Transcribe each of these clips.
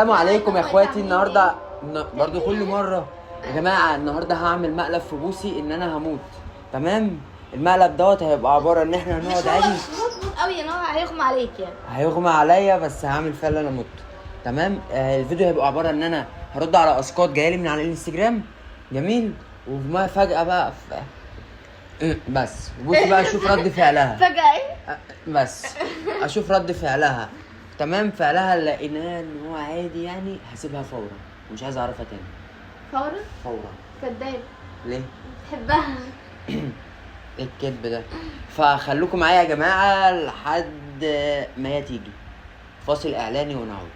السلام عليكم يا اخواتي. النهارده برضو كل مره يا جماعه النهارده هعمل مقلب في بوسي ان انا هموت. تمام. المقلب دوت هيبقى عباره ان احنا هنقعد عادي. مظبوط قوي ان هو هيغمى عليك يعني. هيغمى عليا بس هعمل فيها اللي انا مت. تمام. الفيديو هيبقى عباره ان انا هرد على اسقاط جايه لي من على الانستجرام. جميل. وما فجاه بقى بس بوسي بقى اشوف رد فعلها. فجأة ايه؟ بس اشوف رد فعلها. تمام. فعلها لقيناه ان هو عادي يعني هسيبها فورا ومش عايز اعرفها تاني. فورا؟ فورا. كداب. ليه؟ بتحبها. ايه الكذب ده؟ فخلوكم معايا يا جماعه لحد ما هي تيجي. فاصل اعلاني ونعود.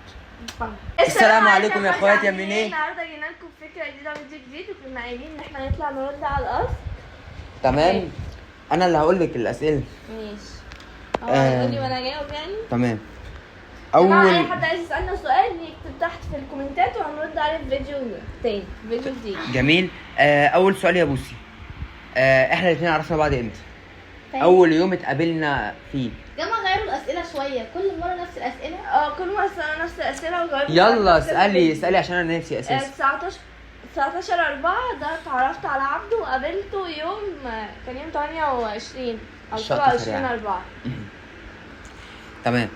السلام عليكم يا اخواتي. عاملين ايه؟ النهارده جينا لكم بفكره جديده وفيديو جديد، وكنا قايلين ان احنا نطلع نرد على القصر. تمام. انا اللي هقول لك الاسئله. ماشي. هيقول لي وانا اجاوب يعني. تمام. اي حد عايز يسالنا سؤال يكتب تحت في الكومنتات وهنرد عليه في فيديو تاني، فيديو جديد. جميل. اول سؤال يا بوسي. احنا الاثنين عرفنا بعض امتى؟ اول يوم اتقابلنا فيه. جماعة غيروا الأسئلة شوية، كل مرة نفس الأسئلة. كل مرة اسألنا نفس الأسئلة وجاوبنا. يلا اسألي عشان انا ناسي اساسا. 19/4 ده اتعرفت على عبده وقابلته كان يوم 28 أو 27/4. تمام.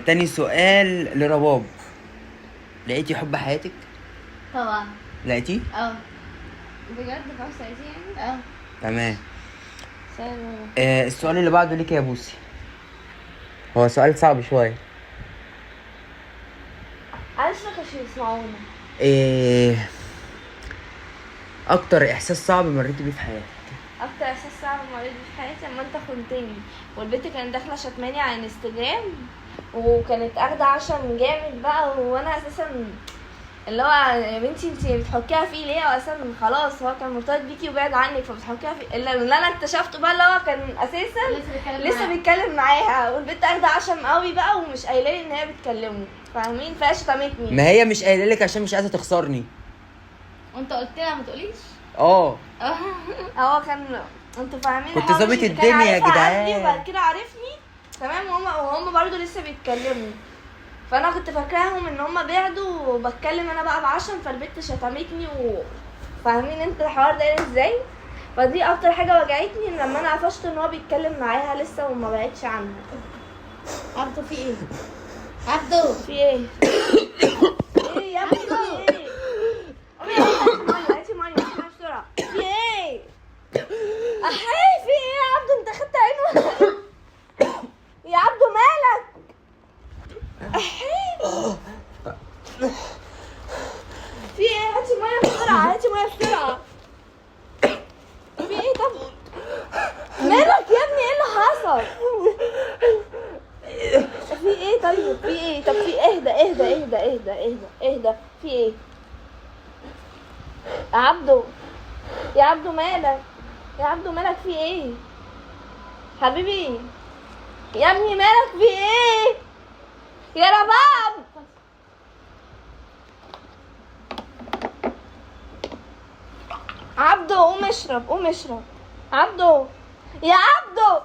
تاني سؤال لرباب. لقيتي حب حياتك؟ طبعا. لقيتي؟ بجد 35 يعني؟ تمام. سلام. السؤال اللي بعده ليك يا بوسي. هو سؤال صعب شويه. معلش ما كانش يسمعونا. اكتر احساس صعب مريتي بيه في حياتك؟ اكتر احساس صعب مريت بيه في حياتي لما انت خنتني والبنت كانت داخله شتماني على انستجرام وكانت اخده عشم جامد بقى، وانا اساسا اللي هو يا بنتي انت بتحكيها فيه ليه؟ واساسا خلاص هو كان مرتبط بيكي وبعد عنك فبتحكيها فيه. اللي انا اكتشفته بقى اللي هو كان اساسا لسه بيتكلم معاها والبنت اخده عشم قوي بقى ومش قايله لي ان هي بتكلمه، فاهمين؟ فهي شتمتني. ما هي مش قايله لك عشان مش عايزه تخسرني. وانت قلت لها ما تقوليش؟ هو كان انتوا فاهمين. كنت ظابط الدنيا يا جدعان. وبعد كده عرفني تمام. وهم برضو لسه بيتكلموا، فانا كنت فاكراهم ان هم بعدوا وبتكلم انا بقى بعشم، فالبنت شتمتني فاهمين انت الحوار ده ازاي؟ فدي اكتر حاجه وجعتني لما انا قفشت ان هو بيتكلم معاها لسه وما بعدش عنها. عبده في ايه؟ عبده في ايه؟ ايه يا ابني في ايه؟ هاتي ميه بسرعه. في ايه؟ احي في ايه يا عبده؟ انت خدت عينه يا عبده مالك؟ احي في ايه؟ هاتي ميه بسرعه، هاتي ميه بسرعه. في ايه؟ طب مالك يا ابني؟ ايه اللي حصل؟ في ايه؟ طيب في ايه؟ طب في اهدى اهدى اهدى اهدى اهدى اهدى. في ايه يا عبده؟ يا عبده مالك؟ يا عبده مالك؟ في ايه حبيبي يا ابني؟ مالك؟ في ايه يا رباب؟ عبده قوم اشرب، قوم اشرب. عبده يا عبده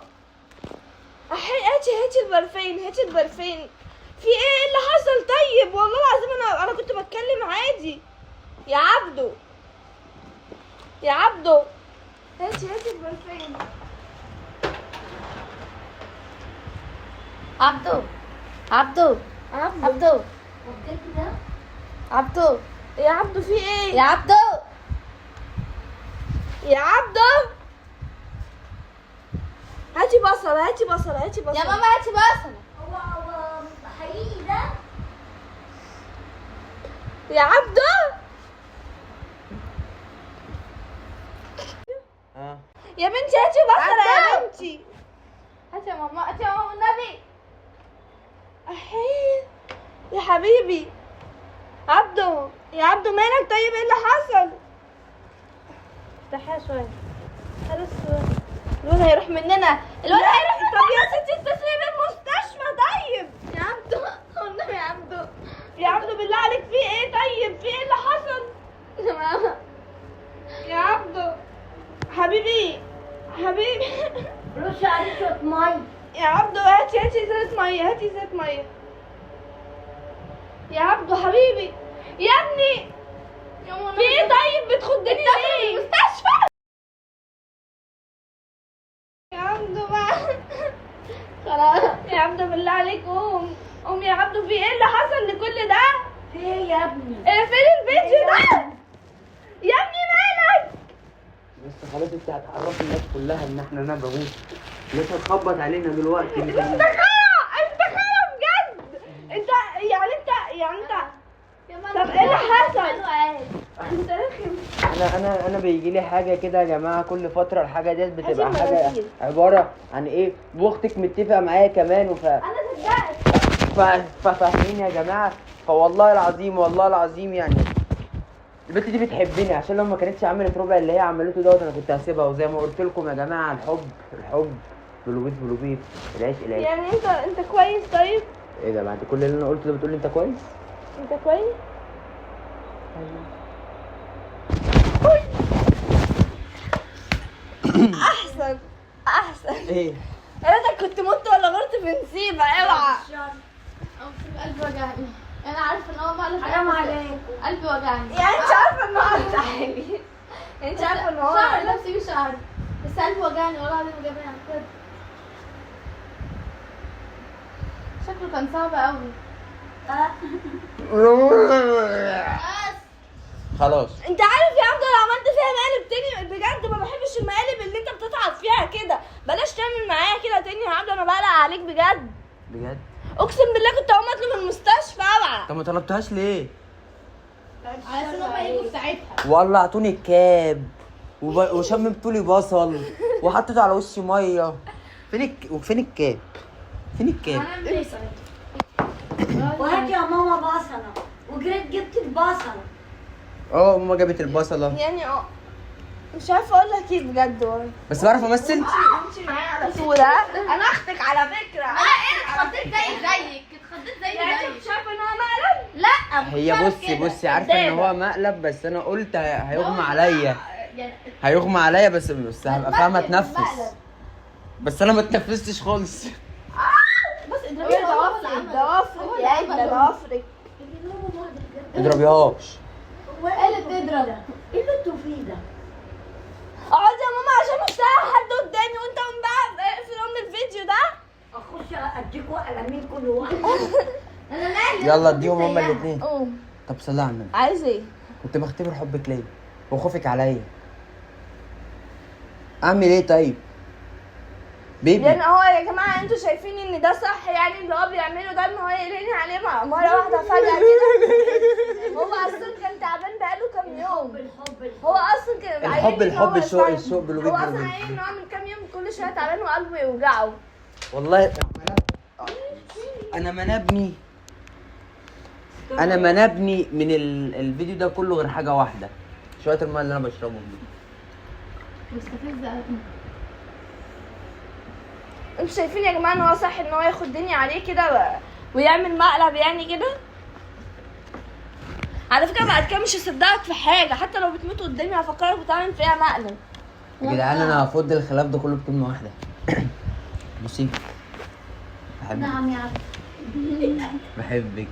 هاتي البرفين، هاتي البرفين. في ايه اللي حصل؟ طيب والله العظيم انا كنت بتكلم عادي. يا عبده يا عبده هاتي البرفين. عبده عبده عبده يا عبده في ايه يا عبده يا عبده؟ هاتي بصل يا ماما هاتي بصل. هو حقيقي ده؟ يا عبده يا بنتي هاتي بصل يا بنتي. هاتي يا ماما، هاتي يا ماما والنبي. احي يا حبيبي عبده. يا عبده مالك؟ طيب ايه اللي حصل؟ افتحيها شويه. خلاص الواد هيروح مننا، الواد هيروح. طب يا ستي اتصلي بالمستشفى. طيب يا عبده والنبي يا عبده، يا عبده بالله عليك في ايه؟ طيب في ايه اللي حصل يا ماما؟ يا عبده حبيبي رش عليه شوية مية. يا عبده هاتي ازازة مية، هاتي ازازة مية. يا عبدو حبيبي يا ابني، في ايه طيب بتخضني ليه؟ المستشفى يا عبدو بقى. خلاص يا عبدو بالله عليك قوم قوم يا عبدو، في ايه اللي حصل لكل ده؟ في ايه يا ابني؟ فين الفيديو ده؟ يا ابني مالك؟ بس خلاص انت هتعرفي الناس كلها ان احنا انا بموت. لسه هتخبط علينا دلوقتي. انت خيا بجد. انت طب ايه اللي حصل؟ انت رخم. انا بيجي لي حاجه كده يا جماعه كل فتره. الحاجه ديت بتبقى هاتي حاجه المناديل. عباره عن ايه، واختك متفقه معايا كمان انا صدقت. فاهمين يا جماعه. فوالله العظيم والله العظيم يعني البنت دي بتحبني، عشان لو ما كانتش عملت ربع اللي هي عملته دوت انا كنت هسيبها. وزي ما قلت لكم يا جماعه، الحب بلوبيت العيش العيش. يعني انت كويس طيب؟ ايه ده بعد كل اللي انا قلته ده بتقول لي انت كويس؟ انت كويس؟ احسن ايه انت كنت مت ولا غلط في نسيبه؟ اوعى. قلبي وجعني. انا عارفه ان هو مقلب. حرام عليك. قلبي وجعني. يعني انت عارفه ان هو تعالي، انت عارفه ان هو شهر ده بسيبه شهر، بس قلبي وجعني والله العظيم بجد يعني بجد. شكله كان صعب قوي. خلاص. انت عارف يا عبد لو عملت فيها مقالب تاني بجد ما بحبش المقالب اللي انت بتتعب فيها كده. بلاش تعمل معايا كده تاني يا عبد، انا بقلق عليك بجد. اقسم بالله كنت هقوم اطلب من المستشفى. اوعى. طب ما طلبتهاش ليه؟ على اساس هم يجوا في ساعتها. والله اعطوني الكاب وشممتوا لي بصل وحطيته على وشي ميه. فين الكاب؟ هنعمل ايه؟ وهات يا ماما بصلة، وجريت جبت البصلة. ماما جابت البصله. يعني مش عارفه اقول لك ايه بجد والله. بس بعرف امثل. امشي معايا على طول. انا اختك على فكره. اتخضيت زيك يعني انت مش عارفه ان هو مقلب؟ لا هي بصي عارفه ان هو مقلب، بس انا قلت هيغمى عليا بس هبقى فاهمه اتنفس. بس انا ما اتنفستش خالص. بس ايه ضوافرك يا عيد ضوافرك. اضربيهاش. ايه اللي بتضرب؟ ايه اللي انتوا فيه ده؟ اقعدي يا ماما عشان مش لاقي حد قدامي، وانت قوم بقى اقفل الفيديو ده. اخش اديكوا قلمين كل واحد. انا مالي. يلا اديهم هما الاثنين. قوم. طب صلي على النبي. عايز ايه؟ كنت بختبر حبك ليا وخوفك عليا. اعمل ايه طيب؟ بيبي. يعني هو يا جماعه انتوا شايفين ان ده صح؟ يعني اللي هو بيعمله ده ان هو يقلني عليه مره واحده فجاه كده؟ هو اصلا كان تعبان بقاله كام يوم. هو اصلا كان الحب الشوق بلوبيت. هو اصلا قايل ان هو من كام يوم كل شويه تعبان وقلبه يوجعه. والله انا ما نبني من الفيديو ده كله غير حاجه واحده، شويه الميه اللي انا بشربهم دي. مستفزه قوي. انتوا شايفين يا جماعه ان هو صح ان هو ياخد الدنيا عليه كده ويعمل مقلب يعني كده؟ على فكره بعد كده مش هصدقك في حاجه، حتى لو بتموت قدامي هفكرك بتعمل فيها مقلب. يا جدعان انا هفض الخلاف ده كله بكلمه واحده. بصي بحبك. نعم يا عم. بحبك.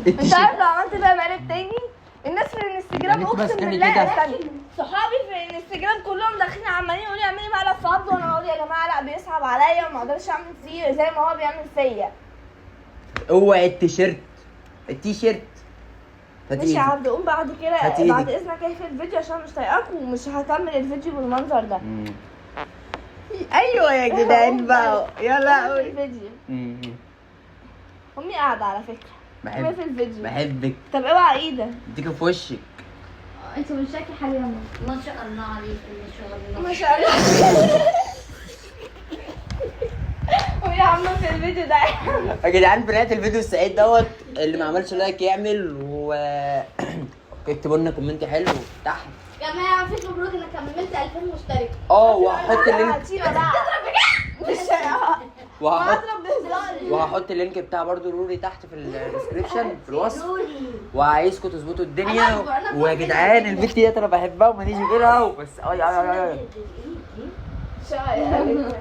انت عارف لو عملت فيها مقلب تاني الناس في الانستجرام يعني انت اقسم بس بالله كده. استنى، صحابي في الانستجرام كلهم داخلين عمالين يقولوا لي اعملي مقلب في عبده، وانا اقول يا جماعه لا بيصعب عليا وما اقدرش اعمل فيه زي ما هو بيعمل فيا. اوعي التيشيرت ماشي يا عبده قوم بعد كده هاتي بعد ايدك. اذنك اقفل الفيديو عشان مش طايقاك ومش هكمل الفيديو بالمنظر ده. ايوه يا جدعان بقى يلا قول الفيديو. امي قاعده على فكره. قومي في الفيديو. بحبك. طب اوعى ايدك. اديك في وشك. انت مش شاكي حاليا. ما شاء الله عليك، ما شاء الله. ما شاء الله. قومي يا عم في الفيديو ده. يا جدعان في نهايه الفيديو السعيد دوت اللي ما عملش لايك يعمل اكتبوا لنا كومنت حلو تحت. يا جماعه مفيش مبروك انك كملت 2000 مشترك. وهحط اللينك هتيجي بقى. مش وهحط اللينك بتاع برضو روري تحت في الديسكربشن في الوصف. وعايزكم تظبطوا الدنيا. ويا جدعان البنت ديت انا بحبها وماليش غيرها بس شايف